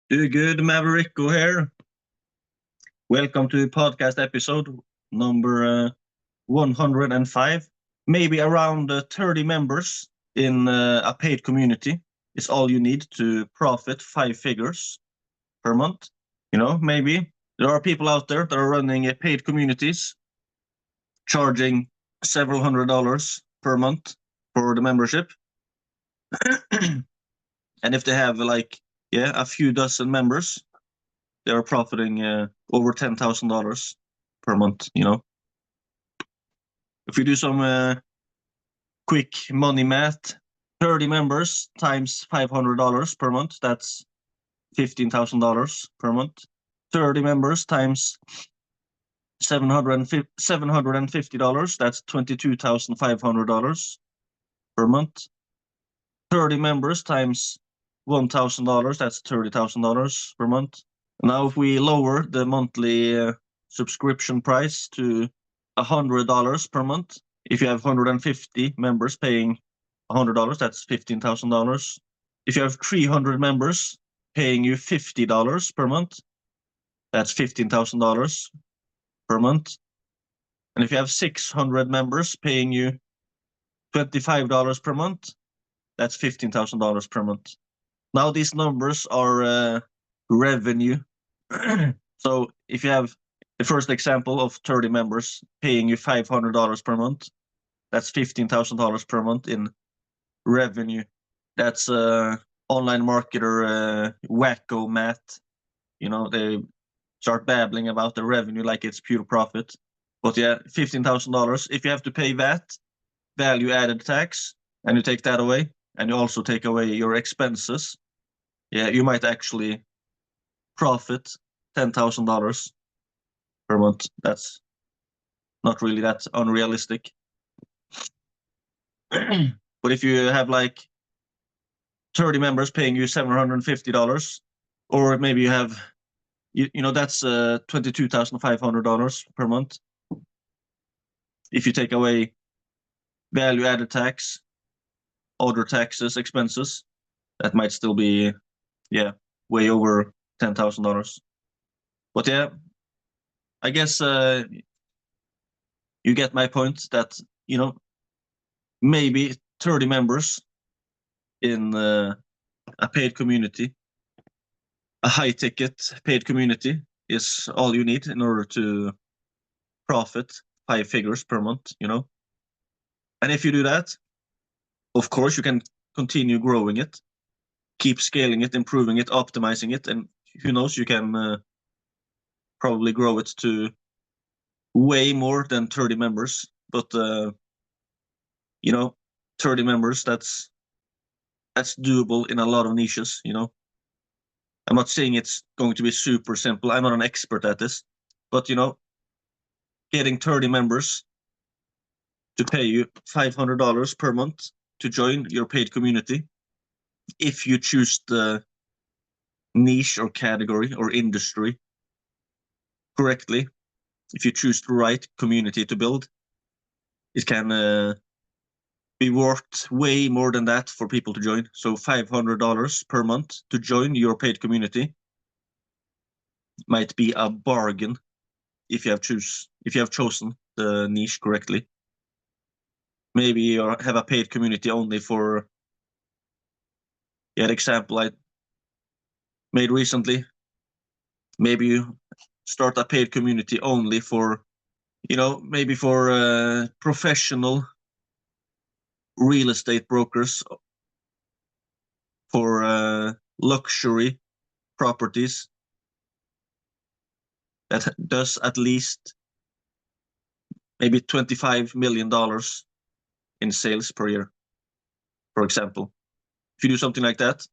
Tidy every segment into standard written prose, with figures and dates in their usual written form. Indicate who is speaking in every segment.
Speaker 1: Do good, Maverico here. Welcome to podcast episode number 105. Maybe around 30 members in a paid community is all you need to profit 5 figures per month. Maybe there are people out there that are running paid communities, charging several $100s per month for the membership. And if they have a few dozen members, they are profiting over $10,000 per month. If you do some quick money math, 30 members times $500 per month, that's $15,000 per month. 30 members times $750, that's $22,500 per month. 30 members times $1,000, that's $30,000 per month. Now, if we lower the monthly subscription price to $100 per month, if you have 150 members paying $100, that's $15,000. If you have 300 members paying you $50 per month, that's $15,000 per month. And if you have 600 members paying you $25 per month, that's $15,000 per month. Now, these numbers are revenue. So if you have the first example of 30 members paying you $500 per month, that's $15,000 per month in revenue. That's online marketer wacko math. They start babbling about the revenue like it's pure profit. But yeah, $15,000. If you have to pay that value added tax and you take that away, and you also take away your expenses, you might actually profit $10,000 per month. That's not really that unrealistic. But if you have 30 members paying you $750, or maybe you have, that's $22,500 per month. If you take away value added tax, other taxes, expenses, that might still be, way over $10,000. But yeah, I guess you get my point that, maybe 30 members in a paid community, a high ticket paid community, is all you need in order to profit 5 figures per month. And if you do that, of course, you can continue growing it, keep scaling it, improving it, optimizing it, and who knows, you can probably grow it to way more than 30 members. But 30 members, that's doable in a lot of niches. I'm not saying it's going to be super simple. I'm not an expert at this, but getting 30 members to pay you $500 per month to join your paid community, if you choose the niche or category or industry correctly, if you choose the right community to build, it can be worth way more than that for people to join. So $500 per month to join your paid community might be a bargain if you have chosen the niche correctly. Maybe you have a paid community only for the example I made recently. Maybe you start a paid community only for maybe for professional real estate brokers for luxury properties that does at least maybe $25 million in sales per year, for example. If you do something like that,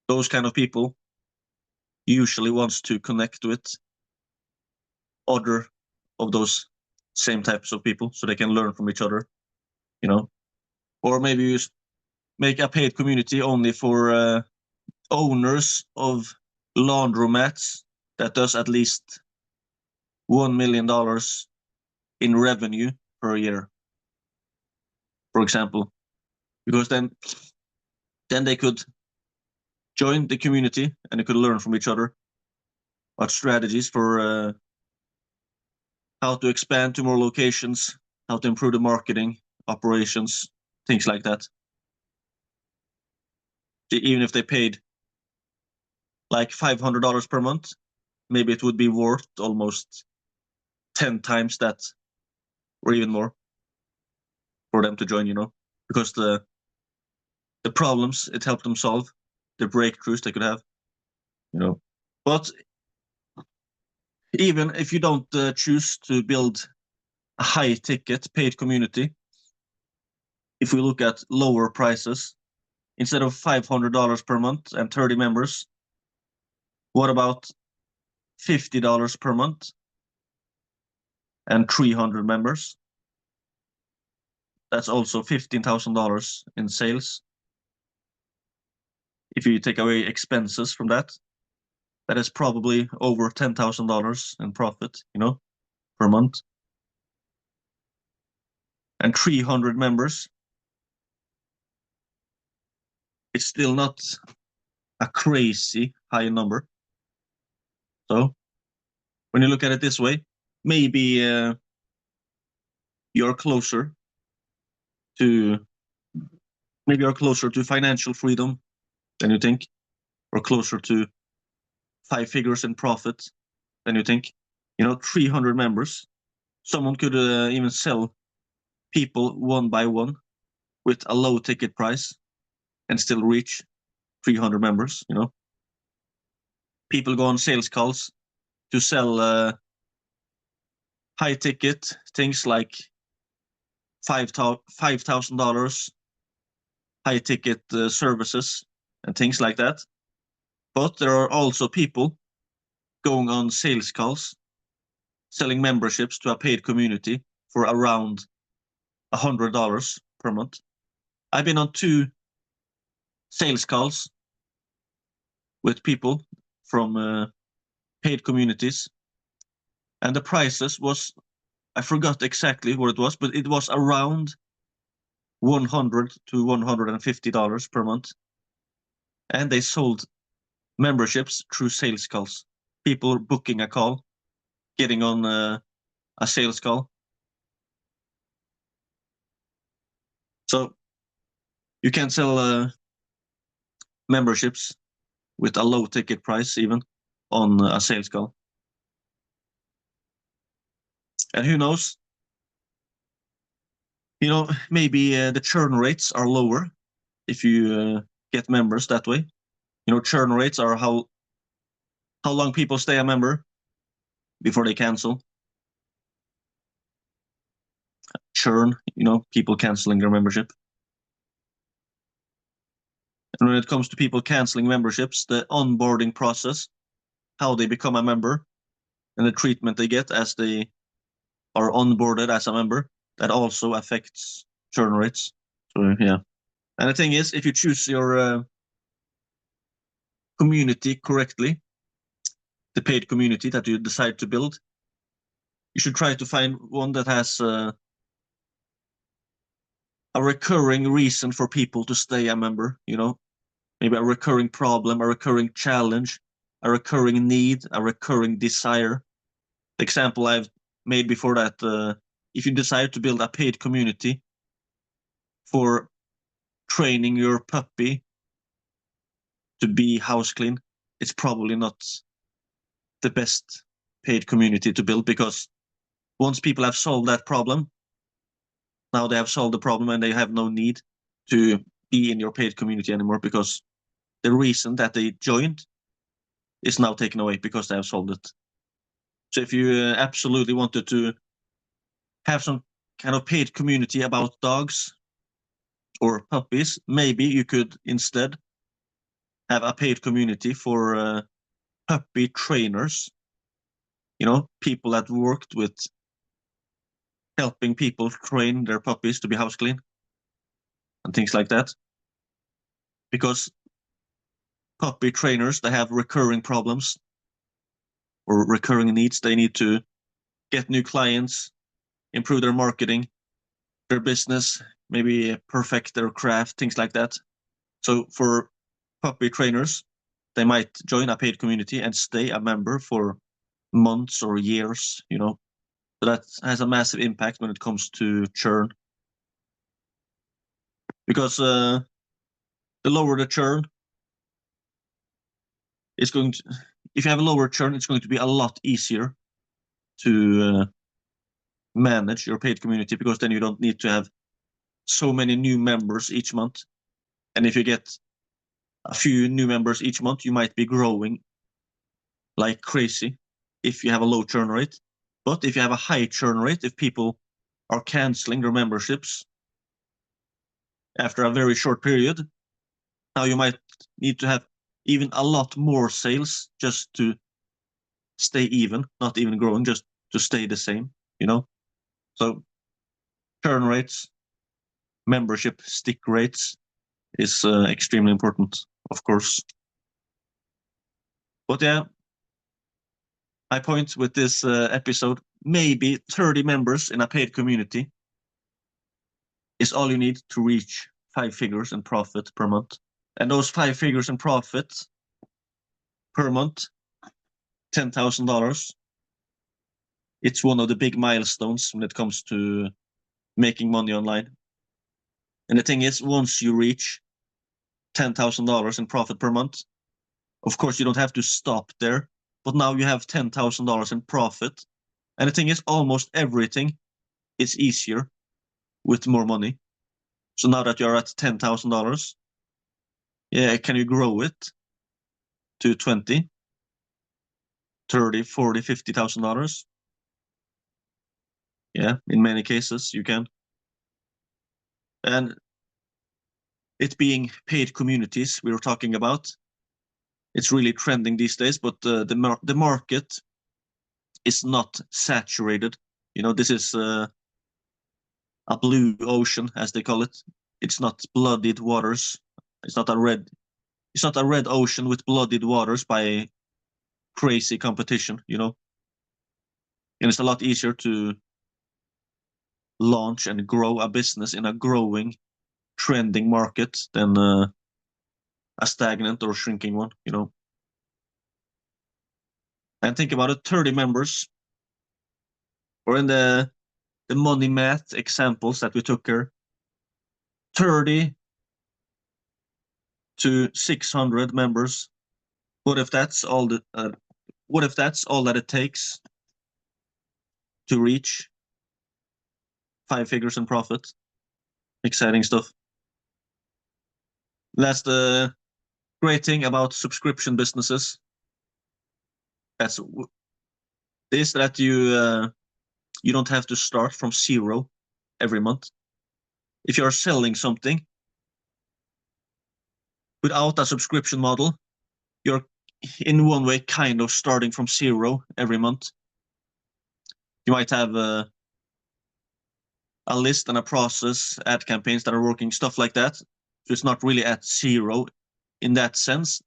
Speaker 1: those kind of people usually wants to connect with other of those same types of people so they can learn from each other, or maybe you make a paid community only for owners of laundromats that does at least $1 million in revenue per year, for example, because then they could join the community and you could learn from each other about strategies for how to expand to more locations, how to improve the marketing, operations, things like that. Even if they paid like $500 per month, maybe it would be worth almost 10 times that or even more for them to join, because the problems it helped them solve, the breakthroughs they could have, But even if you don't choose to build a high ticket paid community, if we look at lower prices, instead of $500 per month and 30 members, what about $50 per month and 300 members? That's also $15,000 in sales. If you take away expenses from that, that is probably over $10,000 in profit, per month. And 300 members, it's still not a crazy high number. So when you look at it this way, maybe you're closer to financial freedom than you think, or closer to 5 figures in profit than you think. 300 members. Someone could even sell people one by one with a low ticket price and still reach 300 members. People go on sales calls to sell high ticket things like $5,000 high ticket services and things like that. But there are also people going on sales calls selling memberships to a paid community for around $100 per month. I've been on 2 sales calls with people from paid communities, and the prices was, I forgot exactly what it was, but it was around $100 to $150 per month. And they sold memberships through sales calls. People booking a call, getting on a sales call. So you can sell memberships with a low ticket price even on a sales call. And who knows? Maybe the churn rates are lower if you get members that way. Churn rates are how long people stay a member before they cancel. Churn, people canceling their membership. And when it comes to people canceling memberships, the onboarding process, how they become a member, and the treatment they get as they are onboarded as a member, that also affects churn rates. So yeah. And the thing is, if you choose your community correctly, the paid community that you decide to build, you should try to find one that has a recurring reason for people to stay a member, maybe a recurring problem, a recurring challenge, a recurring need, a recurring desire. The example I've made before that, if you decide to build a paid community for training your puppy to be house clean, it's probably not the best paid community to build, because once people have solved that problem, now they have solved the problem and they have no need to be in your paid community anymore, because the reason that they joined is now taken away because they have solved it. So if you absolutely wanted to have some kind of paid community about dogs or puppies, maybe you could instead have a paid community for puppy trainers, people that worked with helping people train their puppies to be house clean and things like that. Because puppy trainers, they have recurring problems or recurring needs. They need to get new clients, improve their marketing, their business, maybe perfect their craft, things like that. So for puppy trainers, they might join a paid community and stay a member for months or years, So that has a massive impact when it comes to churn. Because the lower the churn, if you have a lower churn, it's going to be a lot easier to manage your paid community, because then you don't need to have so many new members each month. And if you get a few new members each month, you might be growing like crazy if you have a low churn rate. But if you have a high churn rate, if people are canceling their memberships after a very short period, now you might need to have even a lot more sales just to stay even, not even growing, just to stay the same, So churn rates, membership stick rates is extremely important, of course. But yeah, my point with this episode, maybe 30 members in a paid community is all you need to reach 5 figures in profit per month. And those 5 figures in profit per month, $10,000, it's one of the big milestones when it comes to making money online. And the thing is, once you reach $10,000 in profit per month, of course, you don't have to stop there, but now you have $10,000 in profit. And the thing is, almost everything is easier with more money. So now that you're at $10,000, yeah, can you grow it to 20, 30, 40, $50,000? Yeah, in many cases you can. And it being paid communities we were talking about, it's really trending these days, but the market is not saturated. This is a blue ocean, as they call it. It's not bloodied waters. It's not a red ocean with bloodied waters by crazy competition, And it's a lot easier to launch and grow a business in a growing, trending market than a stagnant or shrinking one, And think about it, 30 members, or in the money math examples that we took here, 30 to 600 members. What if that's all that it takes to reach 5 figures in profit? Exciting stuff. That's the great thing about subscription businesses. That you don't have to start from zero every month. If you're selling something without a subscription model, you're in one way kind of starting from zero every month. You might have a list and a process, ad campaigns that are working, stuff like that. So it's not really at zero in that sense,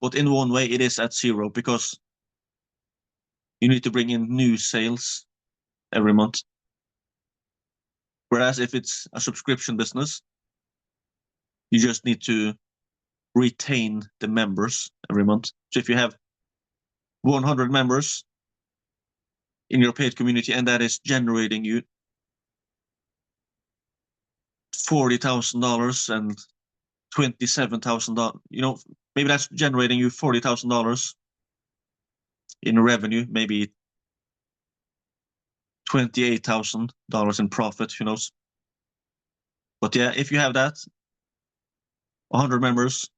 Speaker 1: but in one way it is at zero, because you need to bring in new sales every month. Whereas if it's a subscription business, you just need to retain the members every month. So if you have 100 members in your paid community and that is generating you $40,000 and $27,000, maybe that's generating you $40,000 in revenue, maybe $28,000 in profit, who knows. But yeah, if you have that 100 members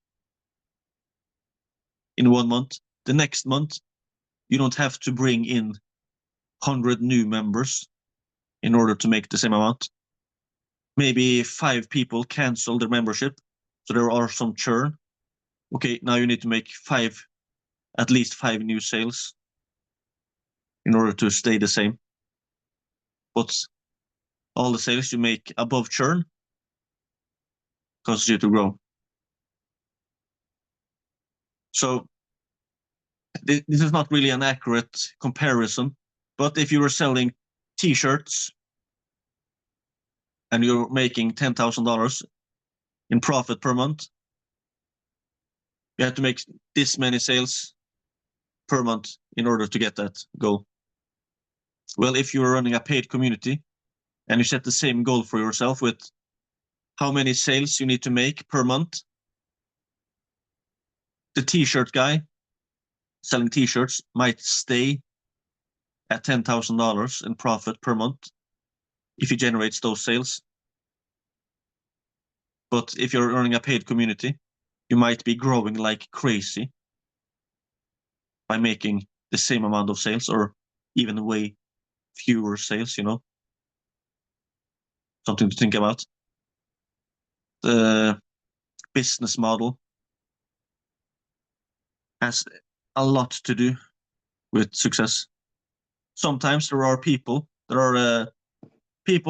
Speaker 1: in 1 month, the next month you don't have to bring in 100 new members in order to make the same amount. Maybe 5 people cancel their membership, so there are some churn. Okay, now you need to make at least 5 new sales in order to stay the same. But all the sales you make above churn causes you to grow. So this is not really an accurate comparison, but if you were selling t-shirts and you're making $10,000 in profit per month, you have to make this many sales per month in order to get that goal. Well, if you're running a paid community and you set the same goal for yourself with how many sales you need to make per month, the t-shirt guy selling t-shirts might stay at $10,000 in profit per month if he generates those sales. But if you're running a paid community, you might be growing like crazy by making the same amount of sales or even way fewer sales, you know. Something to think about. The business model has a lot to do with success. Sometimes there are people that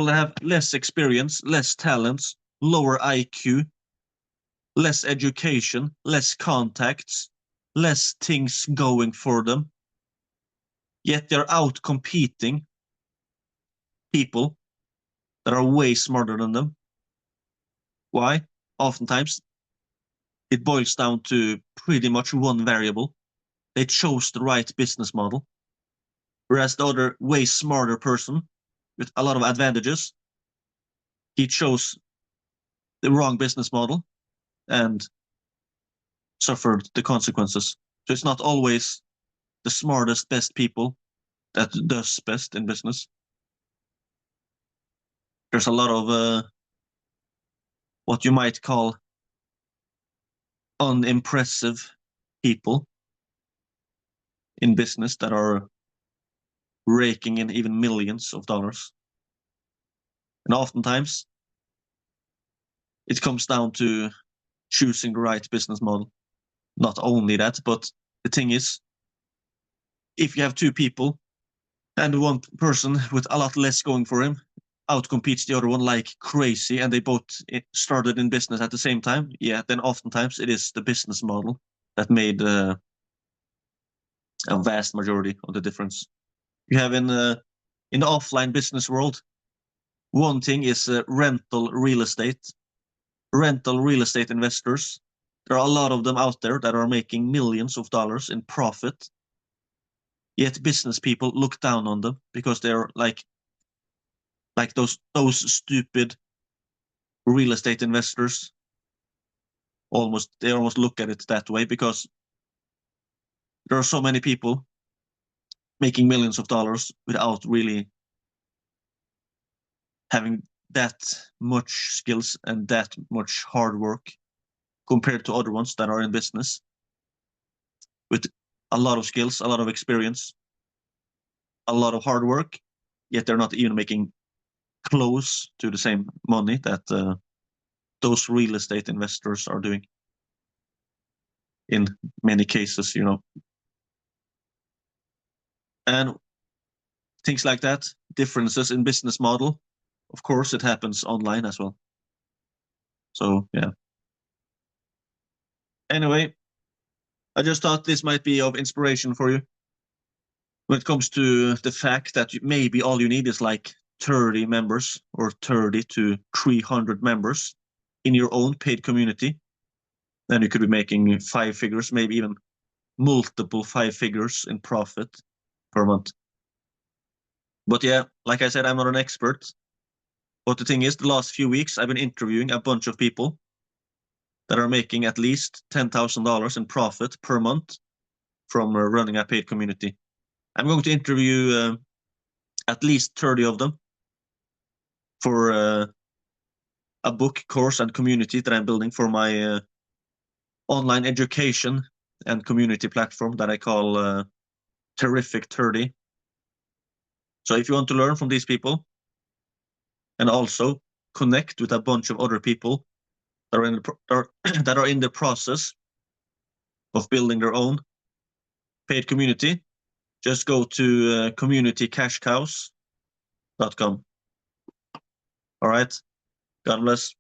Speaker 1: have less experience, less talents, lower IQ, less education, less contacts, less things going for them. Yet they're out competing people that are way smarter than them. Why? Oftentimes, it boils down to pretty much one variable. They chose the right business model. Whereas the other way smarter person with a lot of advantages, he chose the wrong business model and suffered the consequences. So it's not always the smartest, best people that does best in business. There's a lot of what you might call unimpressive people in business that are raking in even millions of dollars. And oftentimes, it comes down to choosing the right business model. Not only that, but the thing is, if you have two people and one person with a lot less going for him outcompetes the other one like crazy and they both started in business at the same time, yeah, then oftentimes it is the business model that made a vast majority of the difference. You have in the offline business world, one thing is rental real estate. Rental real estate investors, there are a lot of them out there that are making millions of dollars in profit. Yet business people look down on them because they're like those stupid real estate investors. They almost look at it that way because there are so many people making millions of dollars without really having that much skills and that much hard work compared to other ones that are in business with a lot of skills, a lot of experience, a lot of hard work, yet they're not even making close to the same money that those real estate investors are doing in many cases, you know. And things like that, differences in business model, of course, it happens online as well. So, yeah. Anyway, I just thought this might be of inspiration for you when it comes to the fact that maybe all you need is like 30 members or 30 to 300 members in your own paid community. Then you could be making 5 figures, maybe even multiple 5 figures in profit per month. But yeah, like I said, I'm not an expert. But the thing is, the last few weeks, I've been interviewing a bunch of people that are making at least $10,000 in profit per month from running a paid community. I'm going to interview at least 30 of them for a book course and community that I'm building for my online education and community platform that I call Terrific 30. So if you want to learn from these people and also connect with a bunch of other people that are in the process of building their own paid community, just go to communitycashcows.com. All right. God bless.